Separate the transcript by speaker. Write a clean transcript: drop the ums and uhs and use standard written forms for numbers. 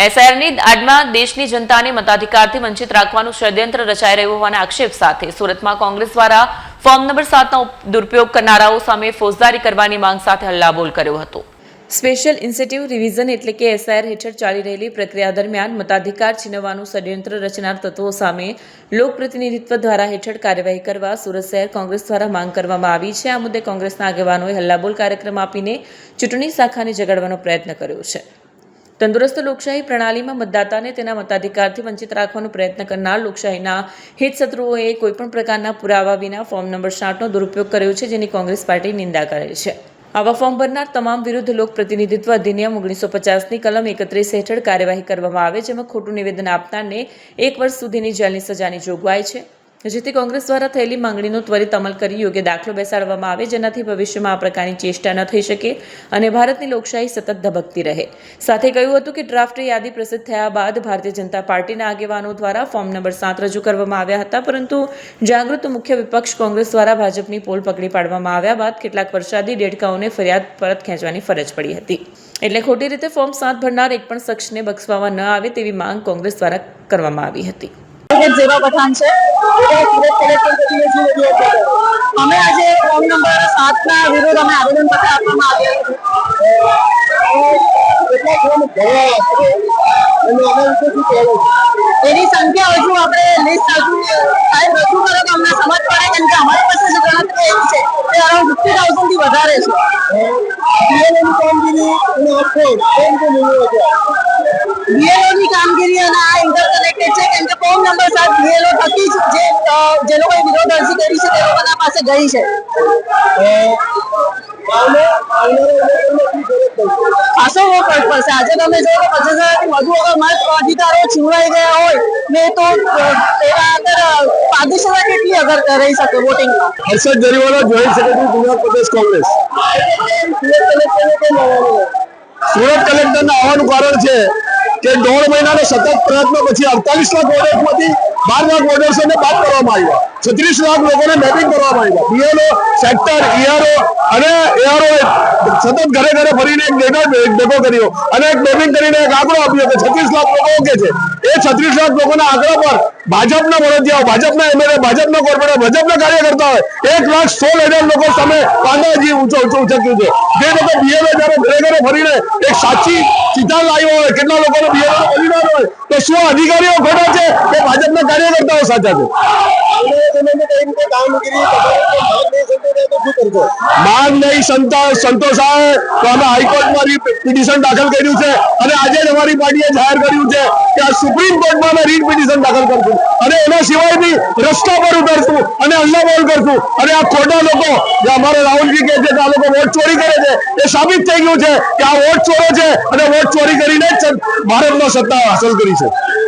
Speaker 1: એસઆઈઆરની આડમાં દેશની જનતાને મતાધિકારથી વંચિત રાખવાનું ષડયંત્ર રચાઈ રહ્યું હોવાના આક્ષેપ સાથે સુરતમાં કોંગ્રેસ દ્વારા ફોર્મ નંબર 7નો દુરુપયોગ કરનારાઓ સામે ફોજદારી કરવાની માંગ સાથે હલ્લાબોલ કર્યો હતો। સ્પેશિયલ ઇન્સેન્ટિવ રિવિઝન એટલે કે એસઆઈઆર હેઠળ ચાલી રહેલી પ્રક્રિયા દરમિયાન મતાધિકાર છીનવવાનું ષડયંત્ર રચનાર તત્વો સામે લોકપ્રતિનિધિત્વ ધારા હેઠળ કાર્યવાહી કરવા સુરત શહેર કોંગ્રેસ દ્વારા માંગ કરવામાં આવી છે। આ મુદ્દે કોંગ્રેસના આગેવાનોએ હલ્લાબોલ કાર્યક્રમ આપીને ચૂંટણી શાખાને જગાડવાનો પ્રયત્ન કર્યો છે। તંદુરસ્ત લોકશાહી પ્રણાલીમાં મતદાતાને તેના મતાધિકારથી વંચિત રાખવાનો પ્રયત્ન કરનાર લોકશાહીના હિતશત્રુઓએ કોઈપણ પ્રકારના પુરાવા વિના ફોર્મ નંબર 7નો દુરુપયોગ કર્યો છે, જેની કોંગ્રેસ પાર્ટી નિંદા કરે છે। આવા ફોર્મ ભરનાર તમામ વિરુદ્ધ લોક પ્રતિનિધિત્વ અધિનિયમ 1950ની કલમ 31 હેઠળ કાર્યવાહી કરવામાં આવે, જેમાં ખોટું નિવેદન આપનારને 1 વર્ષ સુધીની જેલની સજાની જોગવાઈ છે। જેથી કોંગ્રેસ દ્વારા થયેલી માંગણીનો ત્વરિત અમલ કરી યોગ્ય દાખલો બેસાડવામાં આવે, જેનાથી ભવિષ્યમાં આ પ્રકારની ચેષ્ટા ન થઈ શકે અને ભારતની લોકશાહી સતત ધબકતી રહે। સાથે કહ્યું હતું કે ડ્રાફ્ટ યાદી પ્રસિદ્ધ થયા બાદ ભારતીય જનતા પાર્ટીના આગેવાનો દ્વારા ફોર્મ નંબર 7 રજૂ કરવામાં આવ્યા હતા, પરંતુ જાગૃત મુખ્ય વિપક્ષ કોંગ્રેસ દ્વારા ભાજપની પોલ પકડી પાડવામાં આવ્યા બાદ કેટલાક વર્ષાદી દેડકાઓને ફરિયાદ પરત ખેંચવાની ફરજ પડી હતી। એટલે ખોટી રીતે ફોર્મ 7 ભરનાર એક પણ શખ્સને બક્ષવામાં ન આવે તેવી માંગ કોંગ્રેસ દ્વારા કરવામાં આવી હતી।
Speaker 2: જેવા પઠાણ છે અમે આજે ફોર્મ નંબર 7ના વિરુદ્ધ અમે આવેદન પત્ર આપવામાં આવ્યું। એની સંખ્યા હજુ આપણે લિસ્ટ હજુ સાહેબ રજૂ કરો તો અમને સમજ પડે, કેમ કે અમારી પાસે જે ગણતરી એવી છે તે અરાઉન્ડ 50,000 થી વધારે છે। બીએલઓની કામગીરી અને આ ઇન્ટરકનેક્ટેડ છે, કેમ કે ફોર્મ નંબર 7 બીએલઓ થકી જે લોકોએ વિરોધ અરજી કરી છે તે લોકોના પાસે ગઈ છે। ખાસો ફરક પડશે। આજે તમે જો 50,000થી વધુ અગર મત અધિકારો છીનવાઈ ગયા હોય ને તો એના અંદર 35,000 કેટલી અગર રહી શકે વોટિંગમાં।
Speaker 3: હર્ષદ જરીવાલા, જોઈન્ટ સેક્રેટરી ગુજરાત પ્રદેશ કોંગ્રેસ। સુરત કલેક્ટરના આવવાનું કારણ છે કે 1.5 મહિનાનો સતત પ્રયત્ન પછી 48 લાખ વોટર્સમાંથી 12 લાખ વોટર્સોને બાદ કરવામાં આવ્યા, 36 લાખ લોકોને મેપિંગ કરવામાં આવ્યા। બીએલઓ, સેક્ટર, ઈઆરઓ અને એઆરઓ સતત ઘરે ઘરે ફરીને એક ડેટા ભેગો કર્યો અને એક મેપિંગ કરીને એક આંકડો આપ્યો કે 36 લાખ લોકો ઓકે છે। એ 36 લાખ લોકોના આંકડા પર ભાજપના વડોદરાઓ, ભાજપના એમએલએ, ભાજપના કોર્પોરેટર, ભાજપના કાર્યકર્તાઓ 1,16,000 લોકો સામે કાંદાજી ઉચક્યું છે। જે લોકો બીએલઓ જયારે ઘરે ઘરે ફરીને એક સાચી ચિતા લાવ્યો હોય, કેટલા લોકોને બીએલઓ બલિદાન હોય, તો શું અધિકારીઓ ખોટા છે કે ભાજપના કાર્યકર્તાઓ સાચા છે? માંગ નહીં સંતોષાય તો અમે હાઈકોર્ટમાં પિટિશન દાખલ કર્યું છે અને આજે જ અમારી પાર્ટીએ જાહેર કર્યું છે કે આ સુપ્રીમ કોર્ટમાં અમે રીટ પિટિશન દાખલ કરશું અને એના સિવાય બી રસ્તા પર ઉતરશું અને હલ્લાબોલ કરશું। અને આ ખોટા લોકો જે અમારે રાહુલજી કહે છે કે આ લોકો વોટ ચોરી કરે છે, એ સાબિત થઈ ગયું છે કે આ વોટ ચોરો છે અને વોટ ચોરી કરીને જ ભારતમાં સત્તા હાંસલ કરી છે।